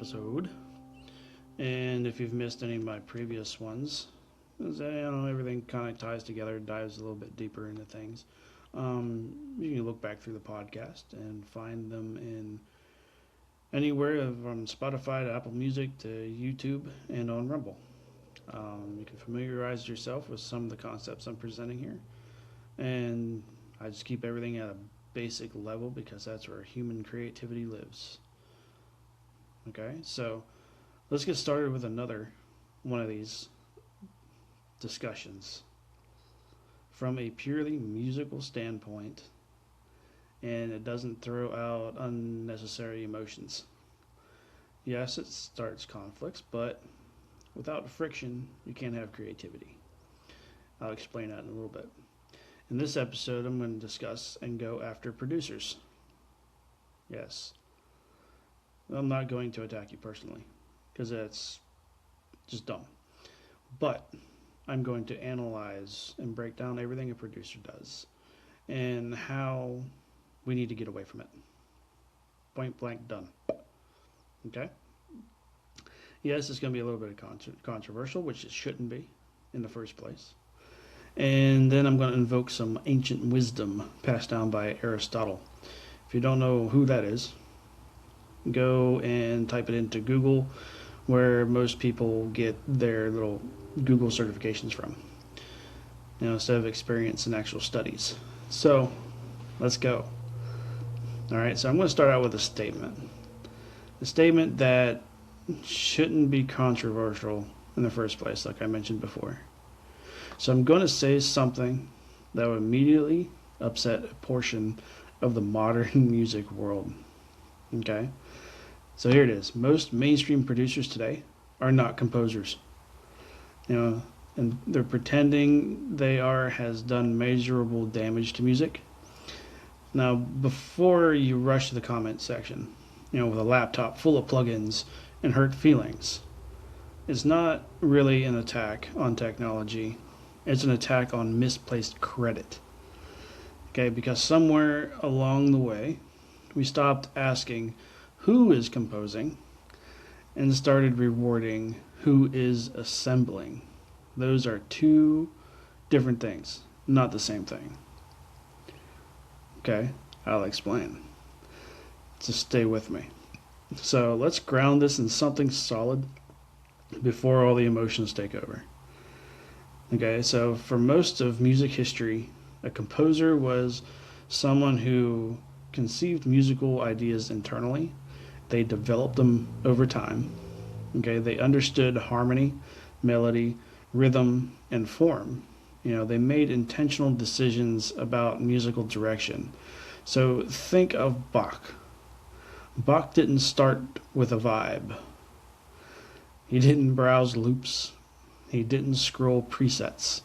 episode. And if you've missed any of my previous ones, everything kind of ties together, dives a little bit deeper into things. You can look back through the podcast and find them in anywhere from Spotify to Apple Music to YouTube and on Rumble. You can familiarize yourself with some of the concepts I'm presenting here. And I just keep everything at a basic level because that's where human creativity lives. Okay, so let's get started with another one of these discussions from a purely musical standpoint, and it doesn't throw out unnecessary emotions. Yes, it starts conflicts, but without friction, you can't have creativity. I'll explain that in a little bit. In this episode, I'm going to discuss and go after producers. Yes. I'm not going to attack you personally, because that's just dumb. But I'm going to analyze and break down everything a producer does and how we need to get away from it. Point blank, done. Okay? Yes, it's going to be a little bit of controversial, which it shouldn't be in the first place. And then I'm going to invoke some ancient wisdom passed down by Aristotle. If you don't know who that is, go and type it into Google, where most people get their little Google certifications from, instead of experience and actual studies. So let's go. All right, so I'm going to start out with a statement. A statement that shouldn't be controversial in the first place, like I mentioned before. So I'm going to say something that would immediately upset a portion of the modern music world. Okay? So here it is. Most mainstream producers today are not composers. And they're pretending they are has done measurable damage to music. Now, before you rush to the comment section, with a laptop full of plugins and hurt feelings, it's not really an attack on technology. It's an attack on misplaced credit. Okay, because somewhere along the way, we stopped asking who is composing and started rewarding who is assembling. Those are two different things, not the same thing. Okay, I'll explain. Just stay with me. So let's ground this in something solid before all the emotions take over. Okay, so for most of music history, a composer was someone who conceived musical ideas internally. They developed them over time. Okay, they understood harmony, melody, rhythm, and form. They made intentional decisions about musical direction. So think of Bach. Bach didn't start with a vibe. He didn't browse loops. He didn't scroll presets.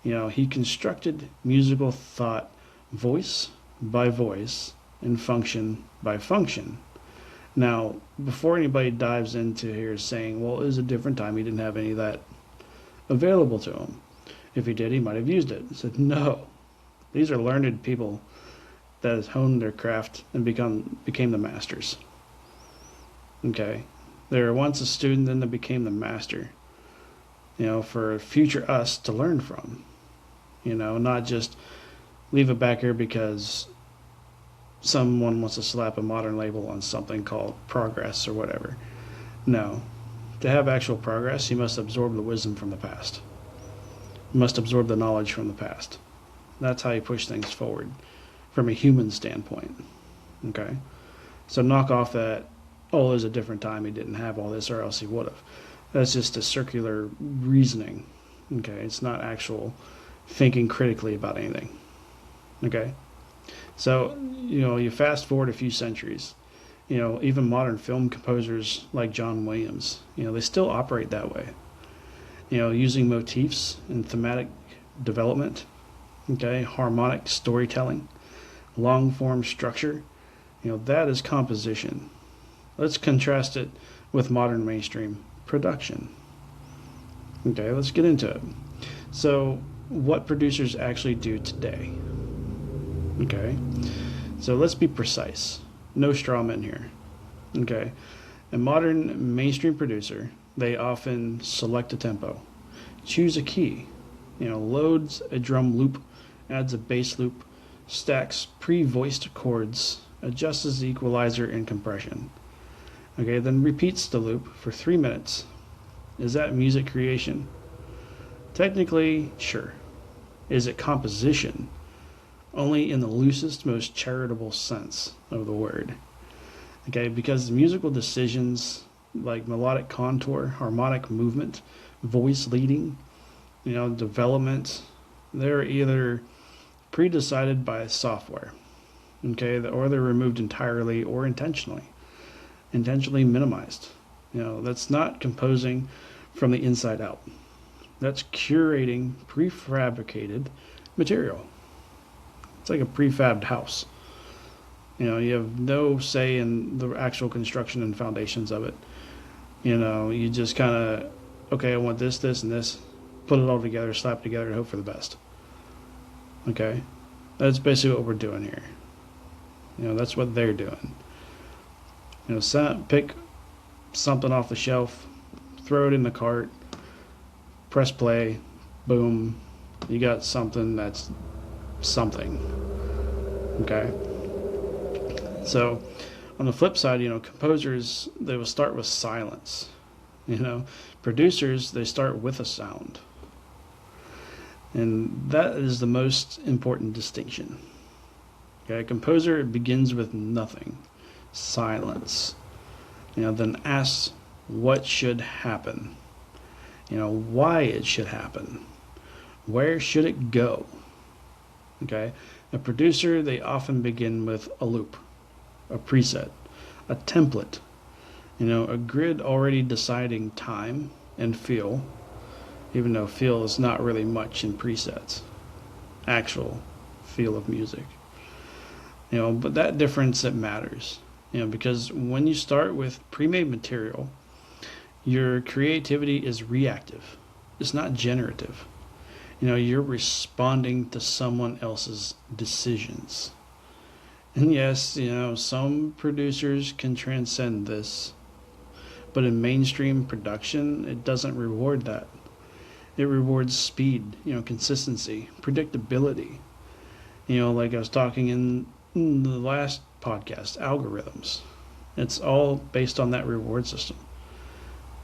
He constructed musical thought voice by voice and function by function. Now, before anybody dives into here saying, well, it was a different time, he didn't have any of that available to him. If he did, he might have used it. I said, no. These are learned people that has honed their craft and became the masters. Okay? They were once a student, then they became the master. For future us to learn from. Not just leave it back here because someone wants to slap a modern label on something called progress or whatever. No. To have actual progress, you must absorb the wisdom from the past. You must absorb the knowledge from the past. That's how you push things forward from a human standpoint. Okay? So knock off that, there's a different time, he didn't have all this or else he would have. That's just a circular reasoning. Okay? It's not actual thinking critically about anything. Okay? So, you fast forward a few centuries, even modern film composers like John Williams, they still operate that way. Using motifs and thematic development, okay, harmonic storytelling, long form structure, that is composition. Let's contrast it with modern mainstream production. Okay, let's get into it. So, what producers actually do today? Okay, so let's be precise. No straw men here. Okay, A modern mainstream producer, they often select a tempo, choose a key, loads a drum loop, adds a bass loop, stacks pre-voiced chords, adjusts the equalizer and compression. Okay, then repeats the loop for 3 minutes. Is that music creation? Technically, sure. Is it composition? Only in the loosest, most charitable sense of the word. Okay, because musical decisions like melodic contour, harmonic movement, voice leading, development, they're either pre-decided by software, okay, or they're removed entirely or intentionally minimized. That's not composing from the inside out. That's curating prefabricated material. It's like a prefabbed house. You have no say in the actual construction and foundations of it. You just kind of, okay, I want this, and this, put it all together, slap it together, and hope for the best. Okay? That's basically what we're doing here. That's what they're doing. Pick something off the shelf, throw it in the cart, press play, boom, you got something that's something. Okay? So, on the flip side, composers, they will start with silence. Producers, they start with a sound. And that is the most important distinction. Okay, a composer begins with nothing, silence. Then asks what should happen. Why it should happen. Where should it go? Okay, a producer, they often begin with a loop, a preset, a template, a grid already deciding time and feel, even though feel is not really much in presets, actual feel of music. But that difference, it matters, because when you start with pre-made material, your creativity is reactive. It's not generative. You're responding to someone else's decisions. And yes, some producers can transcend this, but in mainstream production, it doesn't reward that. It rewards speed, consistency, predictability. Like I was talking in the last podcast, algorithms. It's all based on that reward system.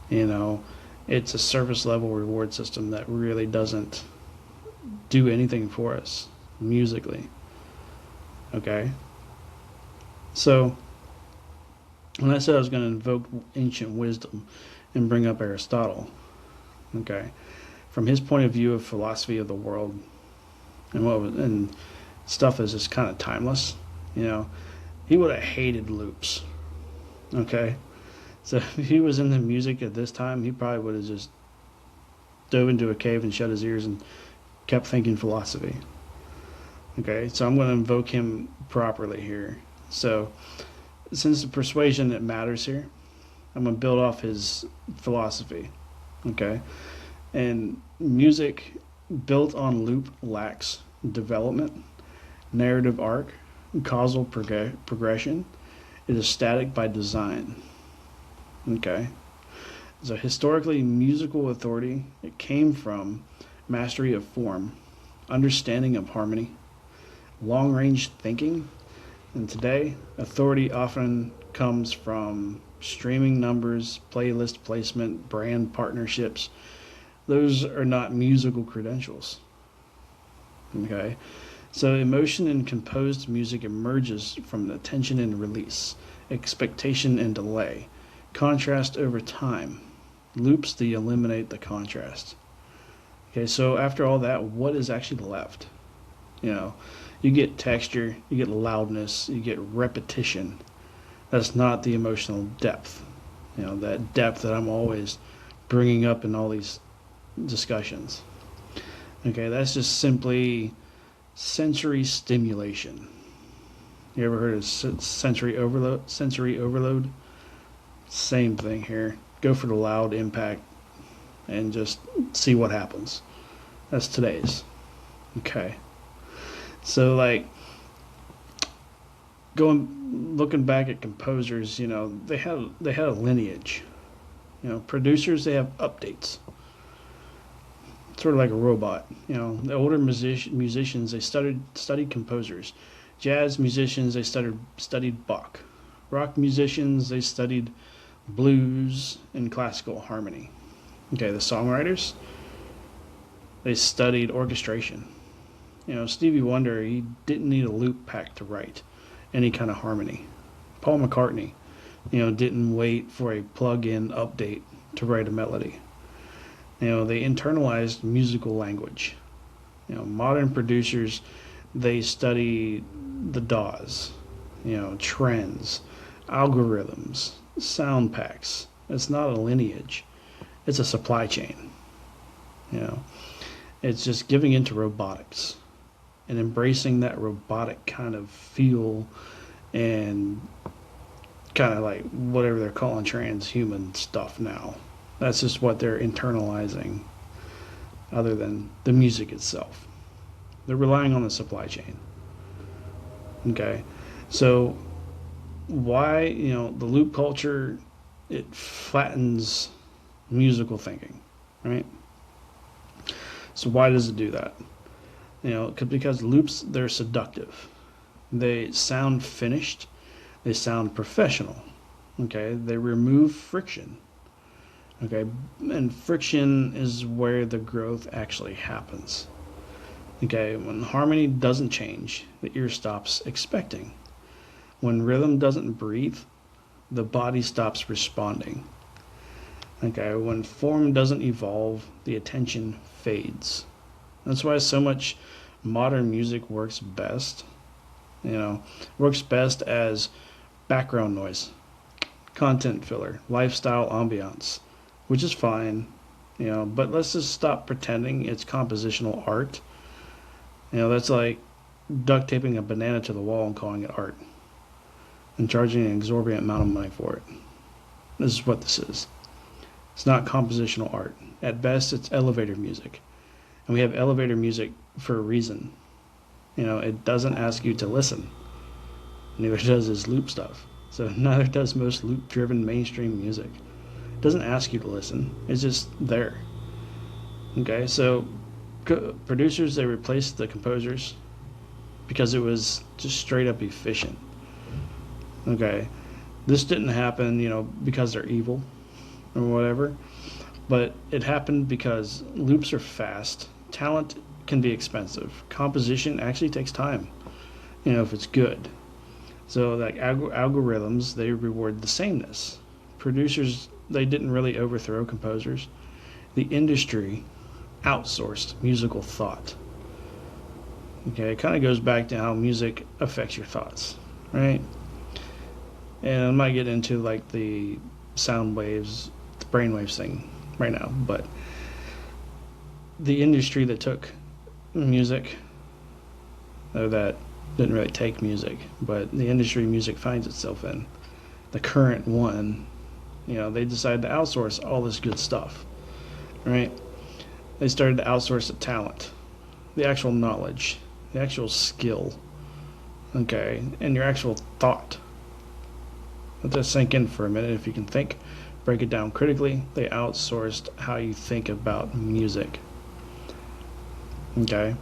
It's a surface level reward system that really doesn't do anything for us musically. Okay? So, when I said I was going to invoke ancient wisdom and bring up Aristotle, okay, from his point of view of philosophy of the world and stuff is just kind of timeless, he would have hated loops. Okay? So if he was in the music at this time, he probably would have just dove into a cave and shut his ears and kept thinking philosophy. Okay, so I'm going to invoke him properly here. So since the persuasion that matters here, I'm going to build off his philosophy. Okay, and music built on loop lacks development, narrative arc, causal progression. It is static by design. Okay, so historically, musical authority, it came from mastery of form, understanding of harmony, long-range thinking, and today, authority often comes from streaming numbers, playlist placement, brand partnerships. Those are not musical credentials. Okay, so emotion in composed music emerges from attention and release, expectation and delay, contrast over time, loops that eliminate the contrast. Okay, so after all that, what is actually left? You get texture, you get loudness, you get repetition. That's not the emotional depth. That depth that I'm always bringing up in all these discussions. Okay, that's just simply sensory stimulation. You ever heard of sensory overload? Same thing here. Go for the loud impact and just see what happens. That's today's. Okay. So looking back at composers, they had a lineage. Producers, they have updates, sort of like a robot. The older musicians, they studied composers. Jazz musicians, they studied Bach. Rock musicians, they studied blues and classical harmony. Okay, the songwriters, they studied orchestration. Stevie Wonder, he didn't need a loop pack to write any kind of harmony. Paul McCartney, didn't wait for a plug-in update to write a melody. They internalized musical language. Modern producers, they study the DAWs, trends, algorithms, sound packs. It's not a lineage. It's a supply chain. It's just giving into robotics and embracing that robotic kind of feel and kind of like whatever they're calling transhuman stuff now. That's just what they're internalizing, other than the music itself. They're relying on the supply chain. Okay, so why, the loop culture, it flattens musical thinking, right? So why does it do that? Because loops, they're seductive. They sound finished. They sound professional. Okay, they remove friction. Okay, and friction is where the growth actually happens. Okay, when harmony doesn't change, the ear stops expecting. When rhythm doesn't breathe, the body stops responding. Okay, when form doesn't evolve, the attention fades. That's why so much modern music works best. Works best as background noise, content filler, lifestyle ambiance, which is fine, but let's just stop pretending it's compositional art. That's like duct taping a banana to the wall and calling it art and charging an exorbitant amount of money for it. This is what this is. It's not compositional art. At best, it's elevator music. And we have elevator music for a reason. It doesn't ask you to listen. Neither does this loop stuff. So neither does most loop-driven mainstream music. It doesn't ask you to listen. It's just there. Okay, so producers, they replaced the composers because it was just straight up efficient. Okay, this didn't happen, because they're evil or whatever, but it happened because loops are fast. Talent can be expensive. Composition actually takes time, if it's good. So like algorithms, they reward the sameness. Producers, they didn't really overthrow composers. The industry outsourced musical thought. Okay, it kind of goes back to how music affects your thoughts, right? And I might get into like the sound waves, the brainwaves thing right now, but the industry that took music, or that didn't really take music, but the industry music finds itself in, the current one, they decided to outsource all this good stuff, right? They started to outsource the talent, the actual knowledge, the actual skill, okay, and your actual thought. Let that sink in for a minute. If you can think, break it down critically. They outsourced how you think about music. Okay?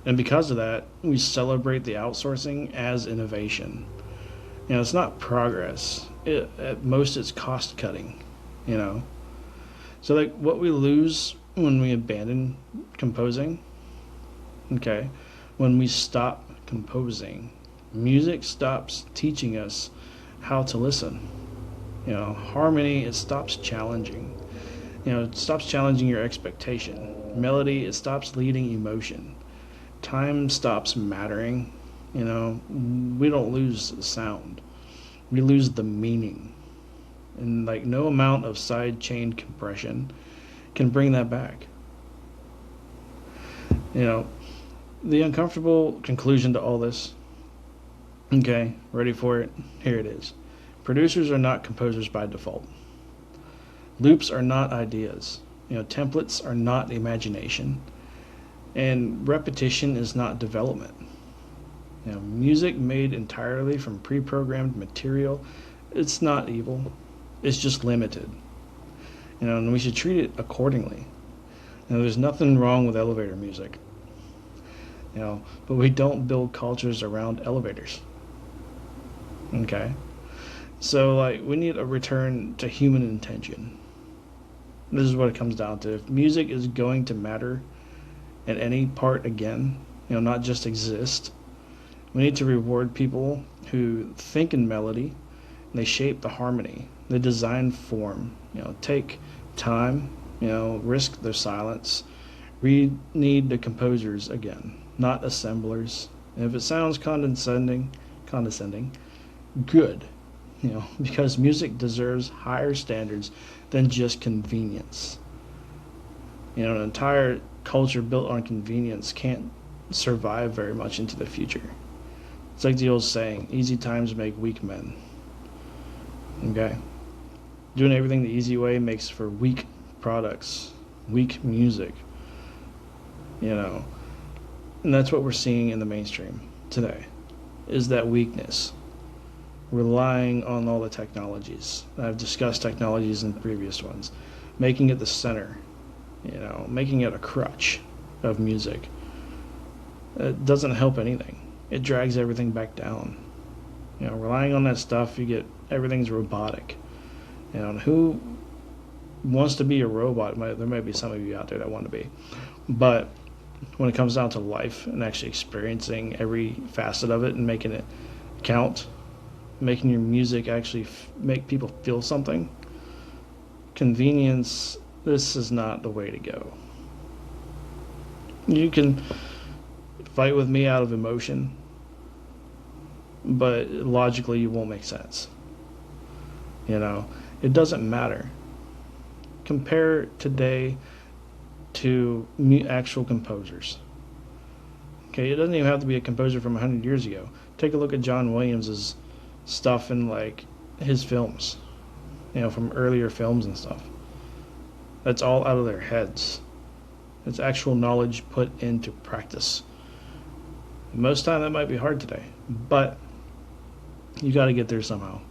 And because of that, we celebrate the outsourcing as innovation. It's not progress. At most, it's cost cutting. So like what we lose when we abandon composing, okay, when we stop composing, music stops teaching us how to listen. Harmony, it stops challenging. It stops challenging your expectation. Melody, it stops leading emotion. Time stops mattering. We don't lose the sound. We lose the meaning. And like no amount of side chain compression can bring that back. The uncomfortable conclusion to all this. Okay, ready for it? Here it is. Producers are not composers by default. Loops are not ideas. Templates are not imagination. And repetition is not development. Music made entirely from pre-programmed material, it's not evil. It's just limited. And we should treat it accordingly. There's nothing wrong with elevator music. But we don't build cultures around elevators. Okay? So, we need a return to human intention. This is what it comes down to. If music is going to matter at any part again, not just exist, we need to reward people who think in melody, and they shape the harmony, they design form, take time, risk their silence. We need the composers again, not assemblers. And if it sounds condescending, good, because music deserves higher standards than just convenience. An entire culture built on convenience can't survive very much into the future. It's like the old saying, easy times make weak men. Okay? Doing everything the easy way makes for weak products, weak music. And that's what we're seeing in the mainstream today, is that weakness. Relying on all the technologies. I've discussed technologies in previous ones. Making it the center, making it a crutch of music. It doesn't help anything. It drags everything back down. Relying on that stuff, you get everything's robotic. And who wants to be a robot? There might be some of you out there that want to be. But when it comes down to life and actually experiencing every facet of it and making it count, making your music actually make people feel something, convenience, this is not the way to go. You can fight with me out of emotion, but logically you won't make sense. It doesn't matter. Compare today to actual composers. Okay, it doesn't even have to be a composer from 100 years ago. Take a look at John Williams's stuff in his films, from earlier films and stuff. That's all out of their heads. It's actual knowledge put into practice. Most time that might be hard today, but you got to get there somehow.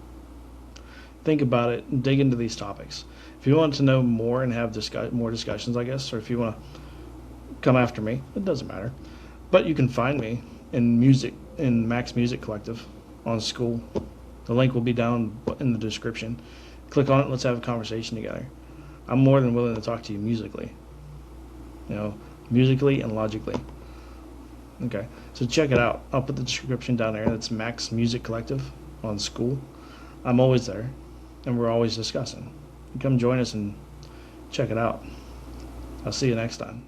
Think about it and dig into these topics. If you want to know more and have more discussions, I guess, or if you want to come after me, it doesn't matter. But you can find me in Max Music Collective on School. The link will be down in the description. Click on it. Let's have a conversation together. I'm more than willing to talk to you musically. Musically and logically. Okay, so check it out. I'll put the description down there. That's Max Music Collective on School. I'm always there, and we're always discussing. Come join us and check it out. I'll see you next time.